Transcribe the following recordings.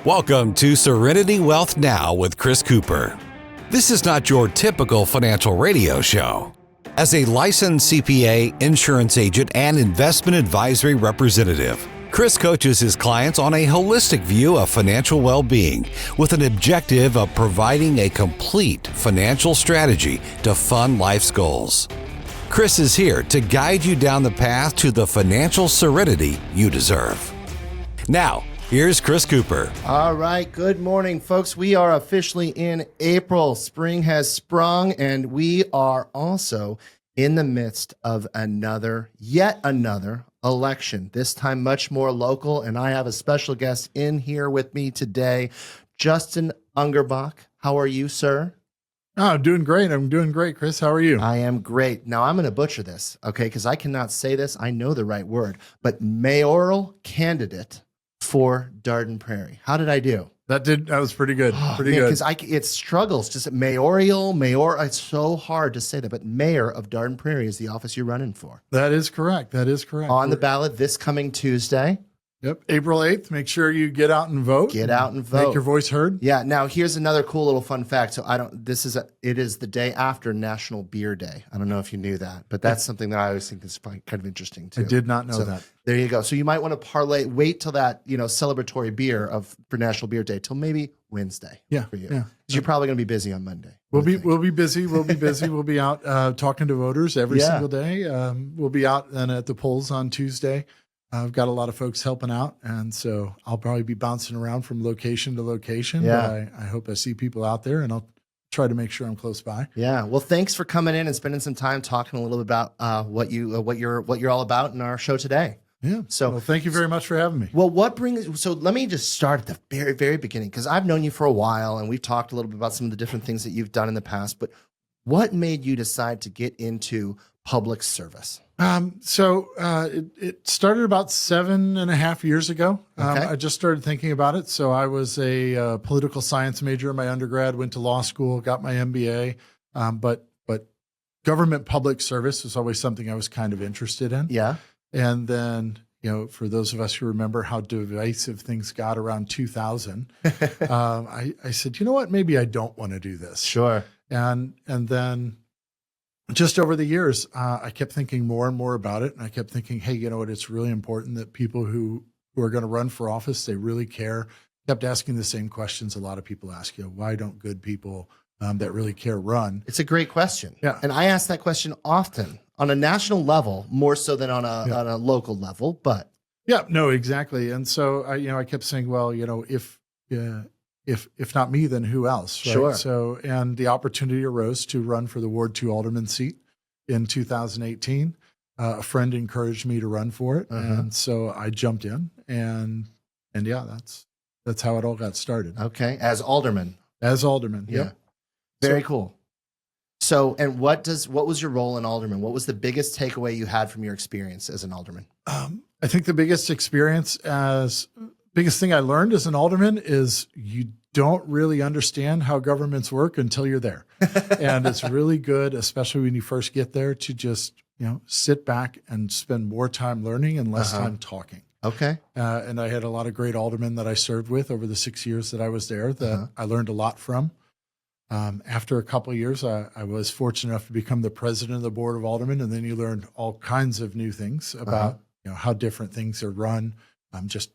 Welcome to Serenity Wealth Now with Chris Cooper. This is not your typical financial radio show. As a licensed CPA, insurance agent, and investment advisory representative, Chris coaches his clients on a holistic view of financial well-being with an objective of providing a complete financial strategy to fund life's goals. Chris is here to guide you down the path to the financial serenity you deserve. Now, here's Chris Cooper. All right. Good morning, folks. We are officially in April. Spring has sprung, and we are also in the midst of yet another election, this time much more local. And I have a special guest in here with me today, Justin Ungerboeck. How are you, sir? Oh, I'm doing great. I'm doing great, Chris. How are you? I am great. Now, I'm going to butcher this, okay, because I cannot say this. I know the right word, but mayoral candidate for Dardenne Prairie. How did I do? That was pretty good. Pretty good. Because it struggles. Just mayor. It's so hard to say that, but mayor of Dardenne Prairie is the office you're running for. That is correct. On the ballot this coming Tuesday. Yep, April 8th. Make sure you get out and vote. Make your voice heard. Yeah. Now, here's another cool little fun fact. So it is the day after National Beer Day. I don't know if you knew that, but that's something that I always think is kind of interesting too. I did not know that. There you go. So you might want to wait till that, celebratory beer for National Beer Day till maybe Wednesday. Yeah. For you. Yeah. Because you're probably going to be busy on Monday. We'll be busy. We'll be busy. We'll be out talking to voters every single day. We'll be out then at the polls on Tuesday. I've got a lot of folks helping out, and so I'll probably be bouncing around from location to location. Yeah. But I hope I see people out there, and I'll try to make sure I'm close by. Yeah. Well, thanks for coming in and spending some time talking a little bit about what you're all about in our show today. Yeah. So thank you very much for having me. Well, so let me just start at the very, very beginning, because I've known you for a while, and we've talked a little bit about some of the different things that you've done in the past. But what made you decide to get into public service? It started about 7.5 years ago. Okay. I just started thinking about it. So I was a political science major in my undergrad, went to law school, got my MBA. But government public service was always something I was kind of interested in. Yeah. And then, for those of us who remember how divisive things got around 2000, I said, you know what, maybe I don't want to do this. Sure. And then just over the years, I kept thinking more and more about it. And I kept thinking, hey, you know what? It's really important that people who are going to run for office, they really care. Kept asking the same questions a lot of people ask, why don't good people that really care run? It's a great question. Yeah. And I ask that question often on a national level, more so than on a local level, but. Yeah, no, exactly. And so, I kept saying, well, if not me, then who else? Right? Sure. So, and the opportunity arose to run for the Ward 2 Alderman seat in 2018. A friend encouraged me to run for it. And so I jumped in and yeah, that's how it all got started. Okay. As alderman. Yeah. Yep. Very cool. So, and what was your role in alderman? What was the biggest takeaway you had from your experience as an alderman? I think the biggest thing I learned as an alderman is you don't really understand how governments work until you're there. And it's really good, especially when you first get there, to just, sit back and spend more time learning and less time talking. Okay. And I had a lot of great aldermen that I served with over the 6 years that I was there that I learned a lot from. After a couple of years, I was fortunate enough to become the president of the board of aldermen. And then you learned all kinds of new things about, how different things are run, just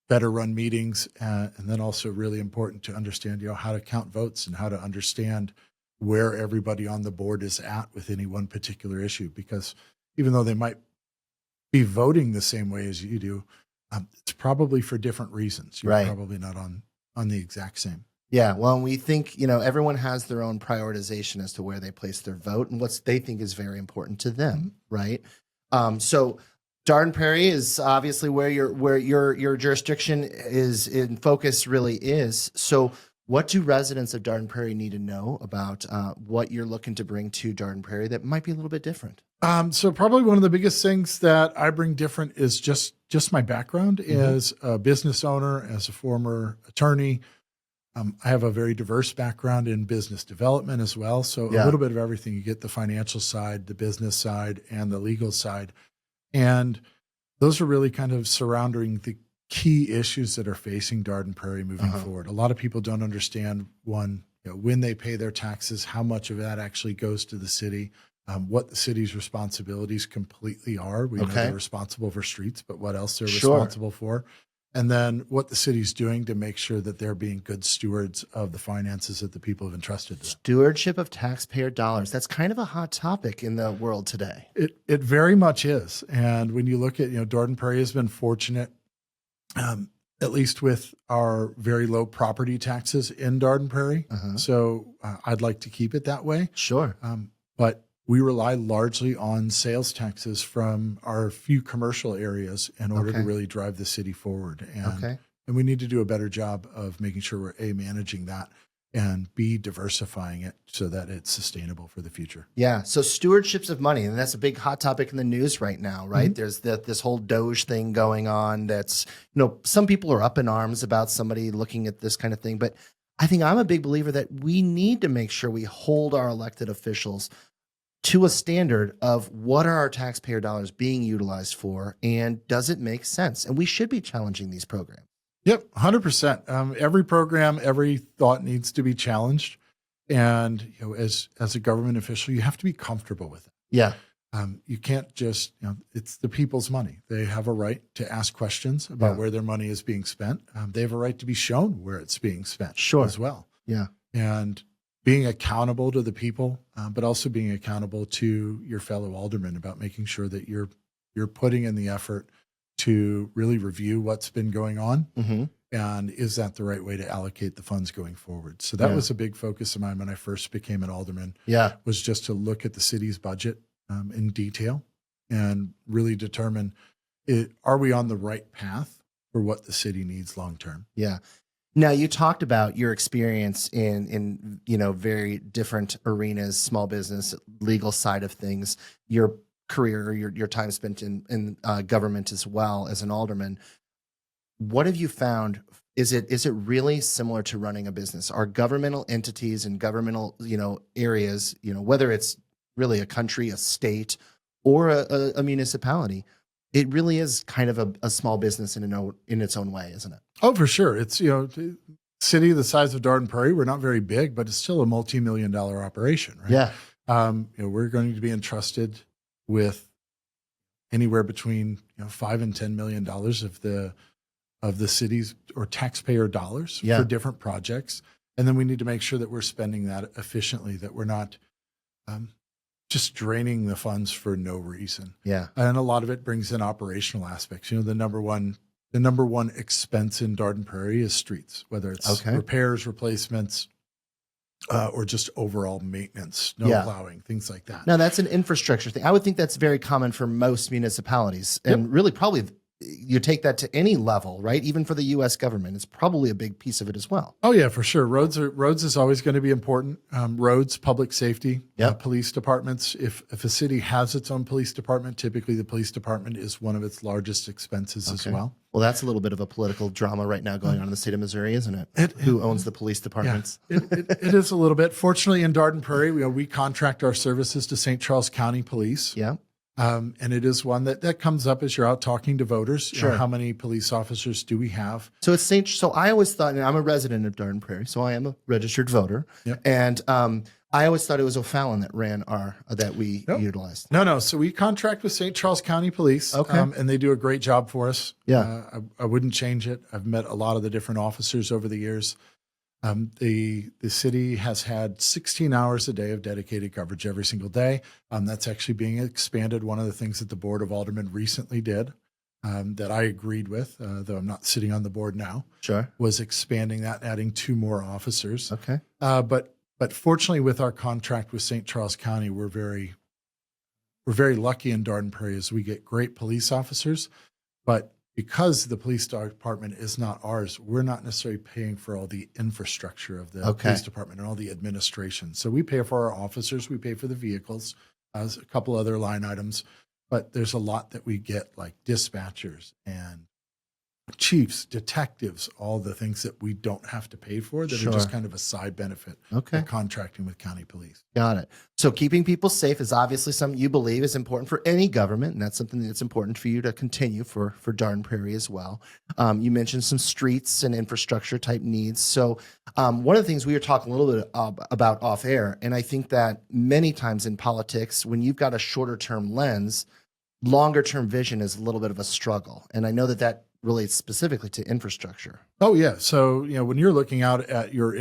better run meetings. And then also really important to understand, how to count votes and how to understand where everybody on the board is at with any one particular issue. Because even though they might be voting the same way as you do, it's probably for different reasons. You're probably not on the exact same. Yeah. Well, we think, everyone has their own prioritization as to where they place their vote and what they think is very important to them. Right. So Dardenne Prairie is obviously where your jurisdiction is in focus really is. So what do residents of Dardenne Prairie need to know about what you're looking to bring to Dardenne Prairie that might be a little bit different? So probably one of the biggest things that I bring different is just my background as a business owner, as a former attorney. I have a very diverse background in business development as well. So a little bit of everything. You get the financial side, the business side, and the legal side. And those are really kind of surrounding the key issues that are facing Dardenne Prairie moving forward. A lot of people don't understand, one, when they pay their taxes, how much of that actually goes to the city, what the city's responsibilities completely are. We know they're responsible for streets, but what else they're responsible for. And then what the city's doing to make sure that they're being good stewards of the finances that the people have entrusted to them. Stewardship of taxpayer dollars. That's kind of a hot topic in the world today. It very much is. And when you look at, Dardenne Prairie has been fortunate, at least with our very low property taxes in Dardenne Prairie. So I'd like to keep it that way. Sure. But we rely largely on sales taxes from our few commercial areas in order to really drive the city forward. And we need to do a better job of making sure we're A, managing that, and B, diversifying it so that it's sustainable for the future. Yeah. So stewardships of money, and that's a big hot topic in the news right now, right? There's this whole Doge thing going on that's, some people are up in arms about somebody looking at this kind of thing. But I think I'm a big believer that we need to make sure we hold our elected officials to a standard of what are our taxpayer dollars being utilized for, and does it make sense? And we should be challenging these programs. Yep, 100%. Every program, every thought needs to be challenged. And as a government official, you have to be comfortable with it. Yeah. You can't just, it's the people's money. They have a right to ask questions about where their money is being spent. They have a right to be shown where it's being spent as well. Yeah. And being accountable to the people, but also being accountable to your fellow aldermen about making sure that you're putting in the effort to really review what's been going on. And is that the right way to allocate the funds going forward? So that was a big focus of mine when I first became an alderman, was just to look at the city's budget in detail and really determine, are we on the right path for what the city needs long-term? Yeah. Now, you talked about your experience in very different arenas, small business, legal side of things, your career, your time spent in government as well as an alderman. What have you found? Is it really similar to running a business? Are governmental entities and governmental areas, whether it's really a country, a state, or a municipality, it really is kind of a small business in its own way, isn't it? Oh, for sure. It's, city the size of Dardenne Prairie, we're not very big, but it's still a multi-million-dollar operation, right? Yeah. We're going to be entrusted with anywhere between $5 and $10 million of the city's or taxpayer dollars for different projects. And then we need to make sure that we're spending that efficiently, that we're not just draining the funds for no reason. Yeah. And a lot of it brings in operational aspects. The number one expense in Dardenne Prairie is streets, whether it's repairs, replacements, or just overall maintenance, snow plowing, things like that. Now, that's an infrastructure thing. I would think that's very common for most municipalities, and really probably you take that to any level, right? Even for the U.S. government, it's probably a big piece of it as well. Oh yeah, for sure. Roads is always going to be important. Roads, public safety, police departments. If a city has its own police department, typically the police department is one of its largest expenses as well. Well, that's a little bit of a political drama right now going on in the state of Missouri, isn't it? Who owns the police departments? Yeah, it is a little bit. Fortunately, in Dardenne Prairie, we contract our services to St. Charles County Police. Yeah. And it is one that comes up as you're out talking to voters. Sure. How many police officers do we have? So So I always thought, and I'm a resident of Dardenne Prairie, so I am a registered voter. Yep. And I always thought it was O'Fallon that ran that we utilized. No. So we contract with St. Charles County Police. And they do a great job for us. Yeah. I wouldn't change it. I've met a lot of the different officers over the years. The city has had 16 hours a day of dedicated coverage every single day. That's actually being expanded. One of the things that the Board of Aldermen recently did, that I agreed with, though I'm not sitting on the board now, was expanding that, adding 2 more officers. Okay. But fortunately, with our contract with St. Charles County, we're very lucky in Dardenne Prairie as we get great police officers, but because the police department is not ours, we're not necessarily paying for all the infrastructure of the police department and all the administration. So we pay for our officers, we pay for the vehicles, a couple other line items, but there's a lot that we get, like dispatchers and chiefs, detectives, all the things that we don't have to pay for that are just kind of a side benefit of contracting with county police. Got it. So keeping people safe is obviously something you believe is important for any government, and that's something that's important for you to continue for Dardenne Prairie as well. You mentioned some streets and infrastructure type needs. So one of the things we were talking a little bit about off air, and I think that many times in politics, when you've got a shorter term lens, longer term vision is a little bit of a struggle. And I know that relates specifically to infrastructure. Oh yeah. So, when you're looking out at your,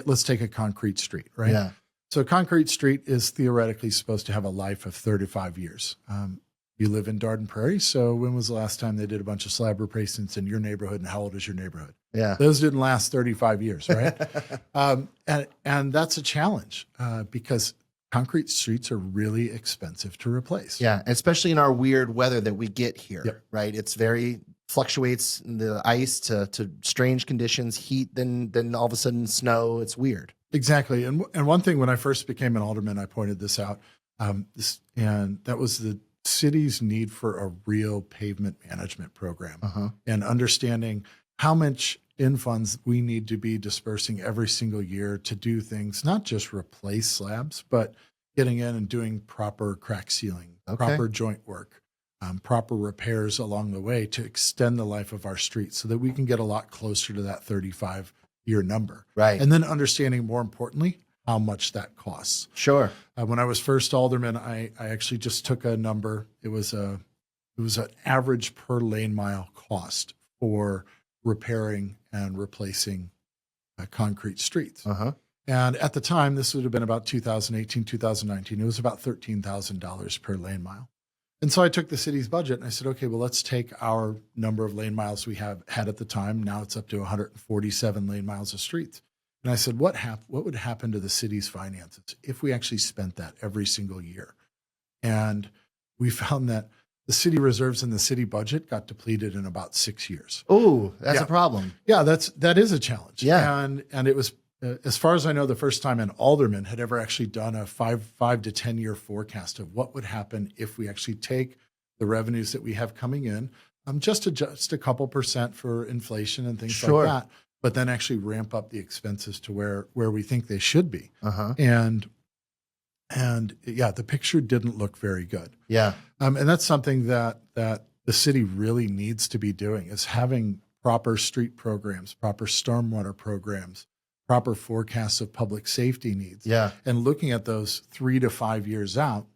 let's take a concrete street, right? Yeah. So a concrete street is theoretically supposed to have a life of 35 years. You live in Dardenne Prairie. So when was the last time they did a bunch of slab replacements in your neighborhood, and how old is your neighborhood? Yeah. Those didn't last 35 years, right? And that's a challenge because concrete streets are really expensive to replace. Yeah, especially in our weird weather that we get here, right? It's very fluctuates the ice to strange conditions, heat, then all of a sudden snow. It's weird. Exactly. And one thing, when I first became an alderman, I pointed this out, and that was the city's need for a real pavement management program and understanding how much in funds we need to be dispersing every single year to do things, not just replace slabs, but getting in and doing proper crack sealing, proper joint work, proper repairs along the way to extend the life of our streets so that we can get a lot closer to that 35-year number. Right. And then understanding, more importantly, how much that costs. Sure. When I was first alderman, I actually just took a number. It was an average per lane mile cost for repairing and replacing concrete streets. And at the time, this would have been about 2018, 2019. It was about $13,000 per lane mile. And so I took the city's budget and I said, okay, well, let's take our number of lane miles we had at the time. Now it's up to 147 lane miles of streets. And I said, what would happen to the city's finances if we actually spent that every single year? And we found that the city reserves in the city budget got depleted in about 6 years. Oh, that's a problem. Yeah, that is a challenge. Yeah. And it was, as far as I know, the first time an alderman had ever actually done a 5 to 10 year forecast of what would happen if we actually take the revenues that we have coming in, just adjust a couple percent for inflation and things like that, but then actually ramp up the expenses to where we think they should be. And yeah, the picture didn't look very good. Yeah. And that's something that the city really needs to be doing, is having proper street programs, proper stormwater programs, proper forecasts of public safety needs. Yeah. And looking at those 3 to 5 years out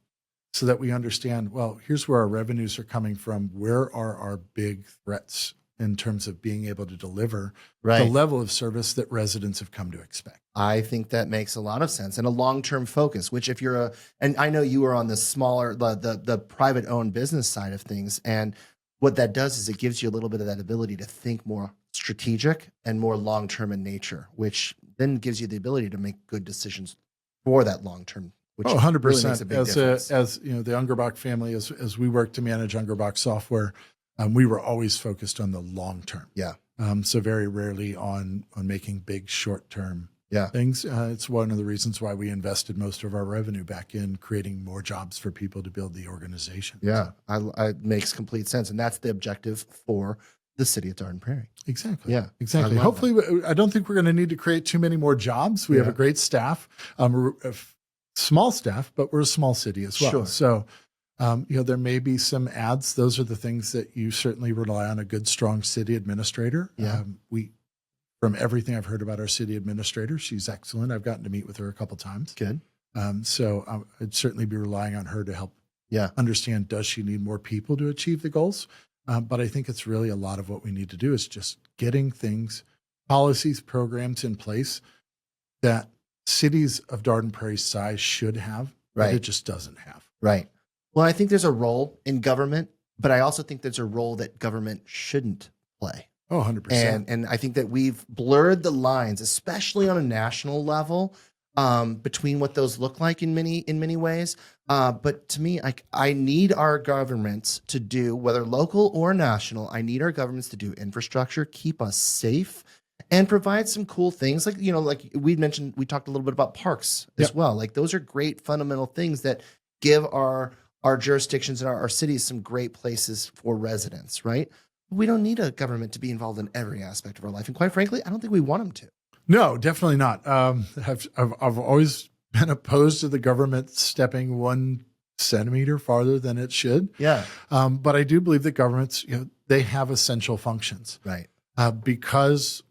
so that we understand, well, here's where our revenues are coming from. Where are our big threats in terms of being able to deliver the level of service that residents have come to expect? I think that makes a lot of sense, and a long-term focus, which if you're and I know you are on the smaller, the private owned business side of things. And what that does is it gives you a little bit of that ability to think more strategic and more long-term in nature, which then gives you the ability to make good decisions for that long-term. Which 100%. Really makes a big difference. As the Ungerboeck family, as we work to manage Ungerboeck software, we were always focused on the long term. Yeah. So very rarely on making big short-term things. It's one of the reasons why we invested most of our revenue back in creating more jobs for people to build the organization. Yeah, it makes complete sense. And that's the objective for the city of Dardenne Prairie. Exactly. Yeah, exactly. Hopefully, I don't think we're going to need to create too many more jobs. We have a great staff, a small staff, but we're a small city as well. Sure. So, there may be some ads. Those are the things that you certainly rely on a good, strong city administrator. Yeah. From everything I've heard about our city administrator, she's excellent. I've gotten to meet with her a couple times. Good. So I'd certainly be relying on her to help understand, does she need more people to achieve the goals? But I think it's really a lot of what we need to do is just getting things, policies, programs in place that cities of Dardenne Prairie size should have, but it just doesn't have. Right. Well, I think there's a role in government, but I also think there's a role that government shouldn't play. Oh, 100%. And I think that we've blurred the lines, especially on a national level, between what those look like in many ways. But to me, I need our governments to do, whether local or national, I need our governments to do infrastructure, keep us safe, and provide some cool things. Like we mentioned, we talked a little bit about parks as well. Like those are great fundamental things that give our jurisdictions and our cities some great places for residents, right? We don't need a government to be involved in every aspect of our life. And quite frankly, I don't think we want them to. No, definitely not. I've always been opposed to the government stepping 1 centimeter farther than it should. Yeah. But I do believe that governments, they have essential functions. Right. Because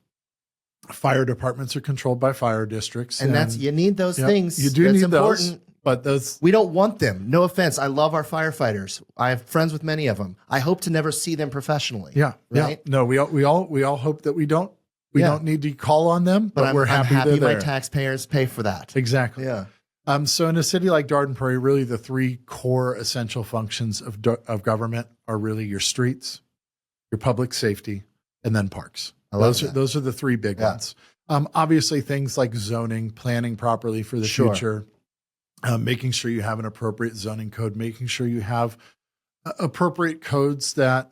fire departments are controlled by fire districts. And that's, you need those things. You do that's need important. those. But those, we don't want them. No offense. I love our firefighters. I have friends with many of them. I hope to never see them professionally. yeah, Right. yeah. No, we all hope that we don't need to call on them, but we're happy I'm happy they're my there. taxpayers pay for that. Exactly. Yeah. So in a city like Dardenne Prairie, really the 3 core essential functions of government are really your streets, your public safety, and then parks. Those are the 3 big ones. Obviously, things like zoning, planning properly for the future, making sure you have an appropriate zoning code, making sure you have appropriate codes that,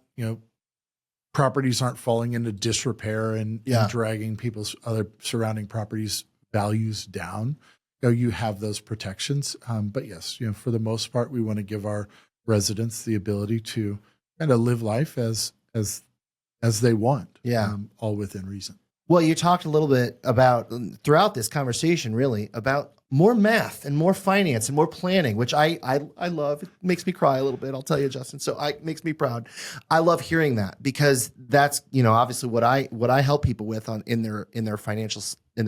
properties aren't falling into disrepair and dragging people's other surrounding properties' values down. You have those protections. But yes, for the most part, we want to give our residents the ability to kind of live life as they want. Yeah. All within reason. Well, you talked a little bit about, throughout this conversation, really, about more math and more finance and more planning, which I love. It makes me cry a little bit, I'll tell you, Justin. So it makes me proud. I love hearing that because that's, obviously what I help people with in their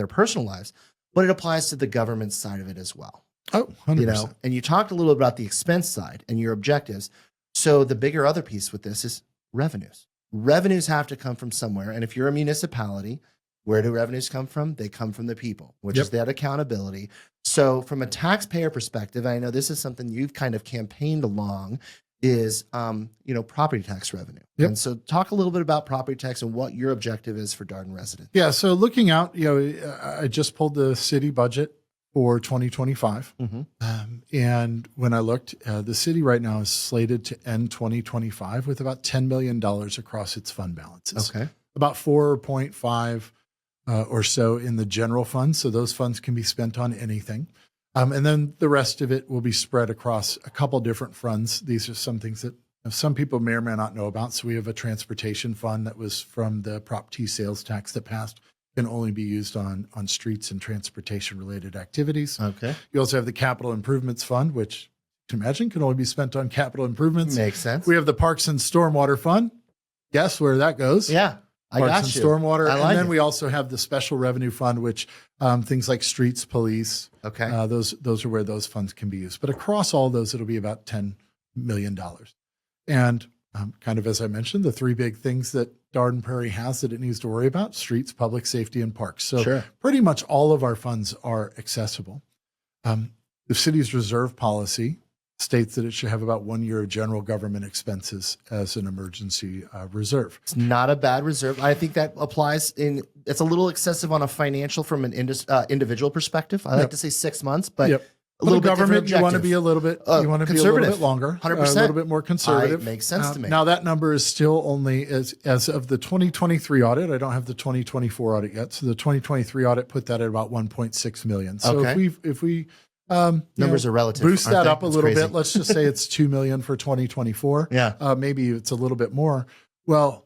personal lives, but it applies to the government side of it as well. Oh, 100%. And you talked a little bit about the expense side and your objectives. So the bigger other piece with this is revenues. Revenues have to come from somewhere. And if you're a municipality, where do revenues come from? They come from the people, which is that accountability. So from a taxpayer perspective, I know this is something you've kind of campaigned along is, property tax revenue. Yep. And so talk a little bit about property tax and what your objective is for Dardenne residents. Yeah. So looking out, I just pulled the city budget for 2025. And when I looked, the city right now is slated to end 2025 with about $10 million across its fund balances. Okay. About 4.5 or so in the general fund. So those funds can be spent on anything. And then the rest of it will be spread across a couple different funds. These are some things that some people may or may not know about. So we have a transportation fund that was from the Prop T sales tax that passed, can only be used on streets and transportation related activities. Okay. You also have the capital improvements fund, which you can imagine can only be spent on capital improvements. Makes sense. We have the parks and stormwater fund. Guess where that goes? Yeah. I Parks got and you. stormwater. I like and then it. we also have the special revenue fund, which things like streets, police. Okay. Those are where those funds can be used. But across all those, it'll be about $10 million. And kind of as I mentioned, the 3 big things that Dardenne Prairie has that it needs to worry about: streets, public safety, and parks. So pretty much all of our funds are accessible. The city's reserve policy states that it should have about 1 year of general government expenses as an emergency reserve. It's not a bad reserve. I think that applies it's a little excessive on a financial from an individual perspective. I like to say 6 months, but a little bit government, you want to be a little bit, longer, 100%. a little bit more conservative. Makes sense to me. Now that number is still only as of the 2023 audit. I don't have the 2024 audit yet. So the 2023 audit put that at about 1.6 million. So if we numbers are relative. Boost that up a little crazy. bit. Let's just say it's 2 million for 2024. Yeah. Maybe it's a little bit more. Well,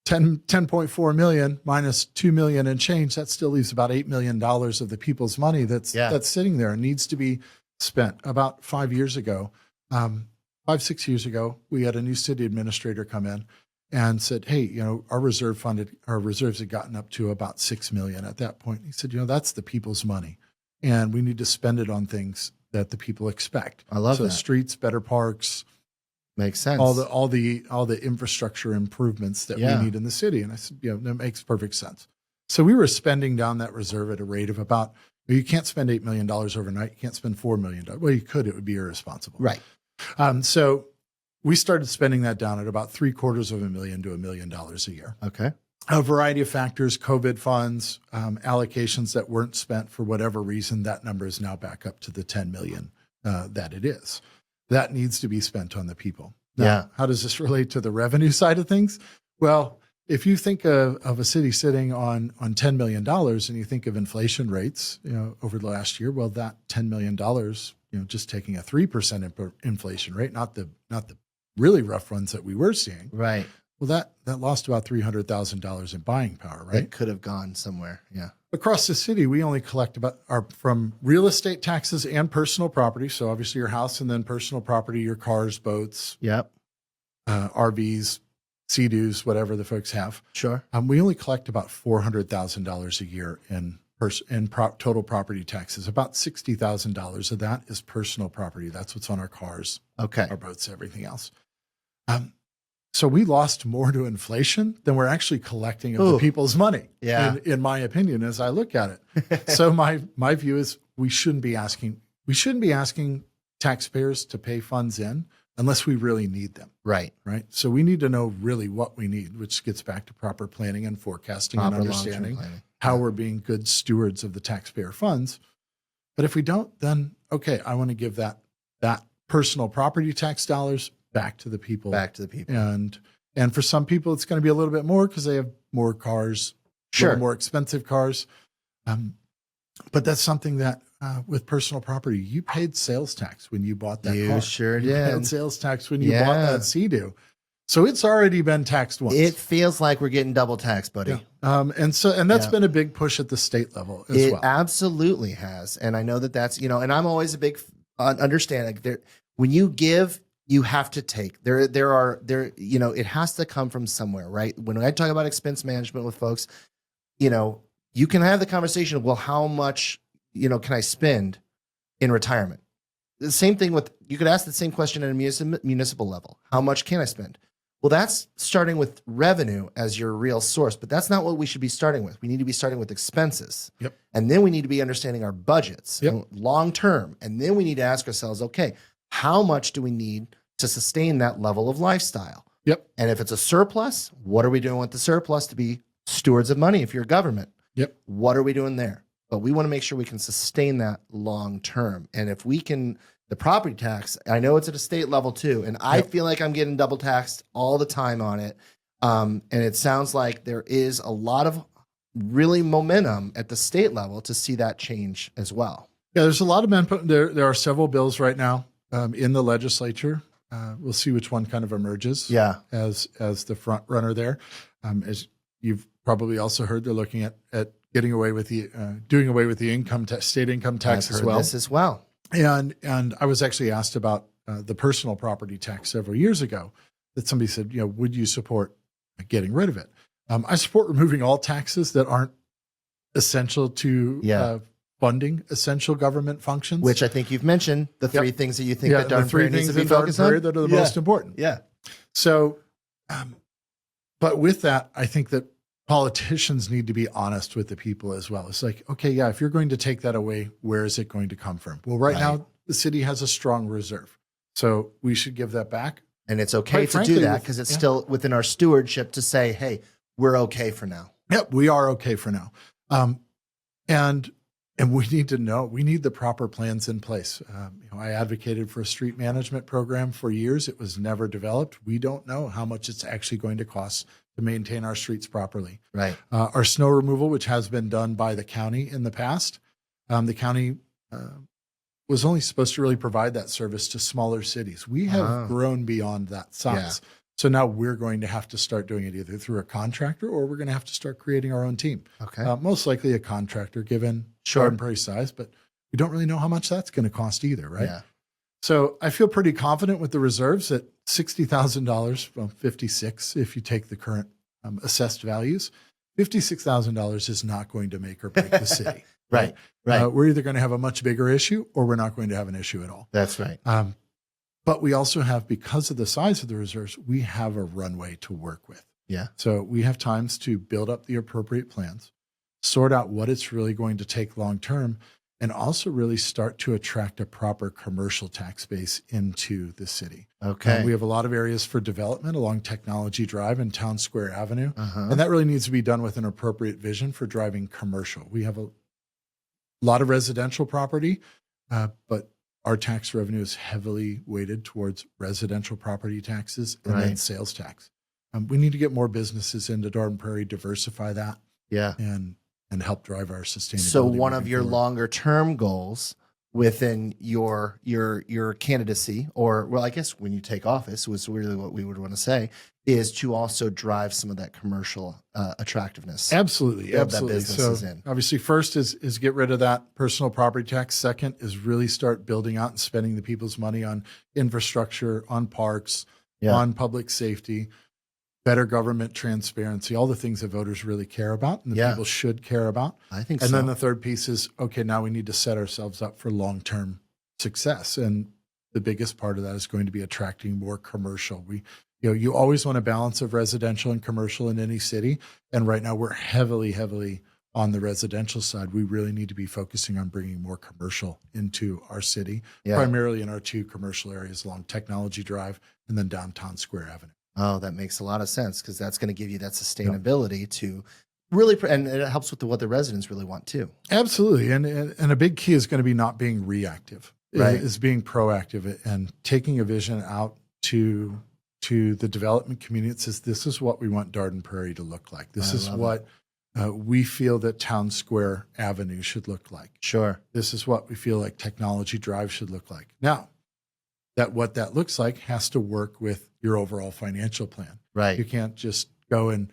10.4 million minus 2 million and change, that still leaves about $8 million of the people's money that's sitting there and needs to be spent. About 5 years ago, 6 years ago, we had a new city administrator come in and said, hey, our reserves had gotten up to about 6 million at that point. He said, that's the people's money and we need to spend it on things that the people expect. I love that. Streets, better parks. Makes sense. All the infrastructure improvements that we need in the city. And I said, that makes perfect sense. So we were spending down that reserve at a rate of about, you can't spend $8 million overnight. You can't spend $4 million. Well, you could, it would be irresponsible. Right. So we started spending that down at about $750,000 to $1 million a year. Okay. A variety of factors, COVID funds, allocations that weren't spent for whatever reason, that number is now back up to the 10 million that it is. That needs to be spent on the people. Now, how does this relate to the revenue side of things? Well, if you think of a city sitting on $10 million and you think of inflation rates, over the last year, well, that $10 million, just taking a 3% inflation rate, not the really rough ones that we were seeing. Right. Well, that lost about $300,000 in buying power, right? It could have gone somewhere. Yeah. Across the city, we only collect from real estate taxes and personal property. So obviously your house, and then personal property, your cars, boats, Yep. RVs, Sea-Doos, whatever the folks have. Sure. We only collect about $400,000 a year in total property taxes. About $60,000 of that is personal property. That's what's on our cars, Okay. our boats, everything else. So we lost more to inflation than we're actually collecting of the people's money. Yeah. In my opinion, as I look at it. So my view is we shouldn't be asking taxpayers to pay funds in unless we really need them. Right. Right. So we need to know really what we need, which gets back to proper planning and forecasting and understanding how we're being good stewards of the taxpayer funds. But if we don't, then okay, I want to give that personal property tax dollars back to the people. And for some people, it's going to be a little bit more because they have more cars, more expensive cars. But that's something that with personal property, you paid sales tax when you bought that car. You sure You did. paid sales tax when you bought that Sea-Doo. So it's already been taxed once. It feels like we're getting double taxed, buddy. Yeah. And that's been a big push at the state level as well. It absolutely has. And I know that's, and I'm always a big understanding there. When you give, you have to take. It has to come from somewhere, right? When I talk about expense management with folks, you can have the conversation, well, how much, can I spend in retirement? The same thing you could ask the same question at a municipal level. How much can I spend? Well, that's starting with revenue as your real source, but that's not what we should be starting with. We need to be starting with expenses. Yep. And then we need to be understanding our budgets long term. And then we need to ask ourselves, okay, how much do we need to sustain that level of lifestyle? Yep. And if it's a surplus, what are we doing with the surplus to be stewards of money if you're government? Yep. What are we doing there? But we want to make sure we can sustain that long term. And if we can, the property tax, I know it's at a state level too, and I feel like I'm getting double taxed all the time on it. And it sounds like there is a lot of really momentum at the state level to see that change as well. Yeah, there's a lot of input. There are several bills right now in the legislature. We'll see which one kind of emerges as the front runner there. As you've probably also heard, they're looking at doing away with the state income tax as well. This as well. And I was actually asked about the personal property tax several years ago. That somebody said, would you support getting rid of it? I support removing all taxes that aren't essential to funding essential government functions. Which I think you've mentioned, the three things that you think that Dardenne Prairie needs to be focused on. That are the most important. Yeah. So, but with that, I think that politicians need to be honest with the people as well. It's like, okay, if you're going to take that away, where is it going to come from? Well, right now, the city has a strong reserve. So we should give that back. And it's okay to do that because it's still within our stewardship to say, hey, we're okay for now. Yep, we are okay for now. And we need to know, we need the proper plans in place. I advocated for a street management program for years. It was never developed. We don't know how much it's actually going to cost to maintain our streets properly. Right. Our snow removal, which has been done by the county in the past, the county was only supposed to really provide that service to smaller cities. We have grown beyond that size. Yeah. So now we're going to have to start doing it either through a contractor or we're going to have to start creating our own team. Okay. Most likely a contractor given Dardenne Prairie size, but we don't really know how much that's going to cost either, right? Yeah. So I feel pretty confident with the reserves at $60,000, well, $56,000 if you take the current assessed values. $56,000 is not going to make or break the city. Right. We're either going to have a much bigger issue or we're not going to have an issue at all. That's right. But we also have, because of the size of the reserves, we have a runway to work with. Yeah. So we have times to build up the appropriate plans, sort out what it's really going to take long term, and also really start to attract a proper commercial tax base into the city. Okay. We have a lot of areas for development along Technology Drive and Town Square Avenue. And that really needs to be done with an appropriate vision for driving commercial. We have a lot of residential property, but our tax revenue is heavily weighted towards residential property taxes and then sales tax. We need to get more businesses into Dardenne Prairie, diversify that. Yeah. And help drive our sustainability. So one of your longer term goals within your candidacy, or well, I guess when you take office was really what we would want to say, is to also drive some of that commercial attractiveness. Absolutely. Build that businesses in. Obviously, first is get rid of that personal property tax. Second is really start building out and spending the people's money on infrastructure, on parks, on public safety, better government transparency, all the things that voters really care about and that people should care about. I think and so. Then the third piece is, okay, now we need to set ourselves up for long-term success. And the biggest part of that is going to be attracting more commercial. You always want a balance of residential and commercial in any city. And right now we're heavily on the residential side. We really need to be focusing on bringing more commercial into our city, primarily in our two commercial areas along Technology Drive and then downtown Square Avenue. Oh, that makes a lot of sense, because that's going to give you that sustainability to really, and it helps with what the residents really want too. Absolutely. And a big key is going to be not being reactive, is being proactive and taking a vision out to the development community that says, this is what we want Dardenne Prairie to look like. This is what we feel that Town Square Avenue should look like. Sure. This is what we feel like Technology Drive should look like. Now, what that looks like has to work with your overall financial plan. Right. You can't just go and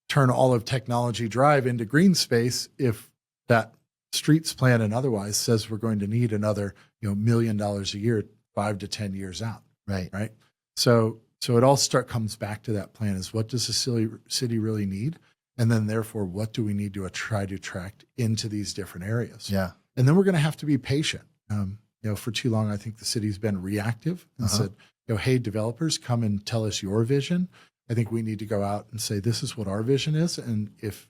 turn all of Technology Drive into green space if that streets plan and otherwise says we're going to need another $1 million a year 5 to 10 years out. Right. So it all comes back to that plan: is what does the city really need, and then therefore what do we need to try to attract into these different areas. Yeah. And then we're going to have to be patient. For too long, I think the city's been reactive and said, hey, developers, come and tell us your vision. I think we need to go out and say, this is what our vision is. And if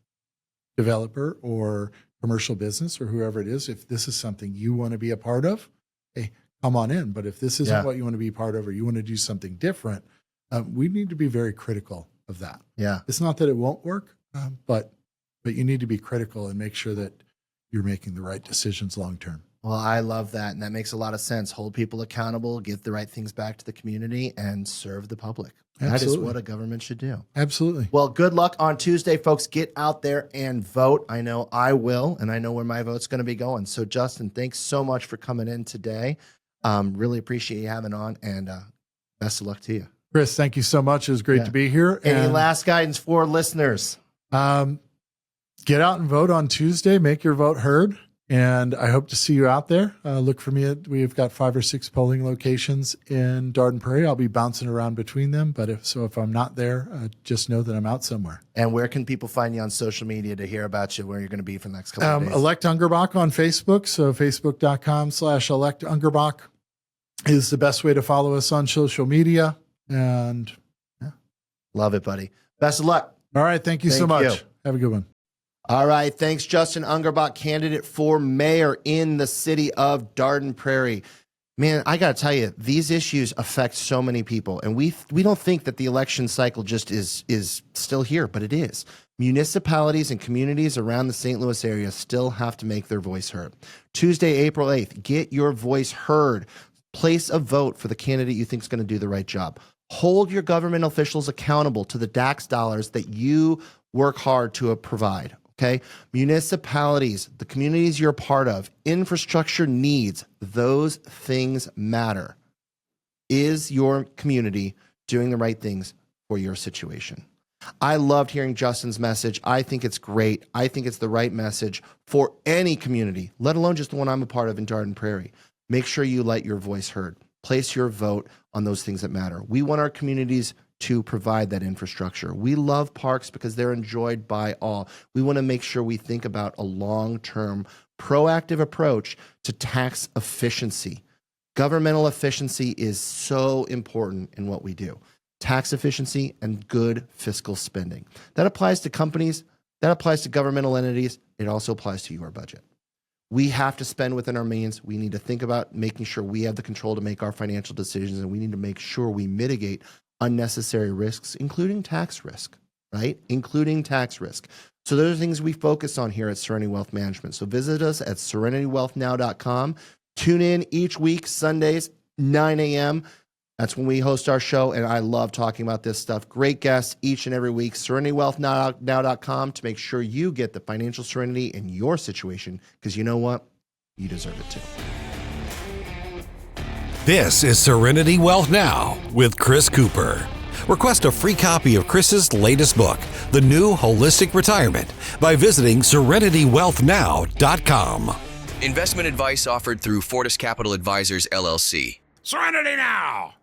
developer or commercial business or whoever it is, if this is something you want to be a part of, hey, come on in. But if this isn't what you want to be part of, or you want to do something different, we need to be very critical of that. Yeah. It's not that it won't work, but you need to be critical and make sure that you're making the right decisions long-term. Well, I love that. And that makes a lot of sense. Hold people accountable, give the right things back to the community, and serve the public. That is what a government should do. Absolutely. Well, good luck on Tuesday, folks. Get out there and vote. I know I will, and I know where my vote's going to be going. So, Justin, thanks so much for coming in today. Really appreciate you having on, and best of luck to you. Chris, thank you so much. It was great to be here. Any last guidance for listeners? Get out and vote on Tuesday. Make your vote heard. And I hope to see you out there. Look for me. We've got 5 or 6 polling locations in Dardenne Prairie. I'll be bouncing around between them. But if I'm not there, just know that I'm out somewhere. And where can people find you on social media to hear about you, where you're going to be for the next couple of days? Elect Ungerboeck on Facebook. So facebook.com/Elect Ungerboeck is the best way to follow us on social media. And love it, buddy. Best of luck. All right. Thank you so much. Have a good one. All right. Thanks, Justin Ungerboeck, candidate for mayor in the city of Dardenne Prairie. Man, I got to tell you, these issues affect so many people. And we don't think that the election cycle just is still here, but it is. Municipalities and communities around the St. Louis area still have to make their voice heard. Tuesday, April 8th, get your voice heard. Place a vote for the candidate you think is going to do the right job. Hold your government officials accountable to the tax dollars that you work hard to provide. Okay. Municipalities, the communities you're a part of, infrastructure needs, those things matter. Is your community doing the right things for your situation? I loved hearing Justin's message. I think it's great. I think it's the right message for any community, let alone just the one I'm a part of in Dardenne Prairie. Make sure you let your voice heard. Place your vote on those things that matter. We want our communities to provide that infrastructure. We love parks because they're enjoyed by all. We want to make sure we think about a long-term, proactive approach to tax efficiency. Governmental efficiency is so important in what we do. Tax efficiency and good fiscal spending. That applies to companies. That applies to governmental entities. It also applies to your budget. We have to spend within our means. We need to think about making sure we have the control to make our financial decisions, and we need to make sure we mitigate unnecessary risks, including tax risk, right? Including tax risk. So those are things we focus on here at Serenity Wealth Management. So visit us at SerenityWealthNow.com. Tune in each week, Sundays, 9 a.m. That's when we host our show, and I love talking about this stuff. Great guests each and every week. SerenityWealthNow.com to make sure you get the financial serenity in your situation, because you know what? You deserve it too. This is Serenity Wealth Now with Chris Cooper. Request a free copy of Chris's latest book, The New Holistic Retirement, by visiting SerenityWealthNow.com. Investment advice offered through Fortis Capital Advisors, LLC. Serenity Now!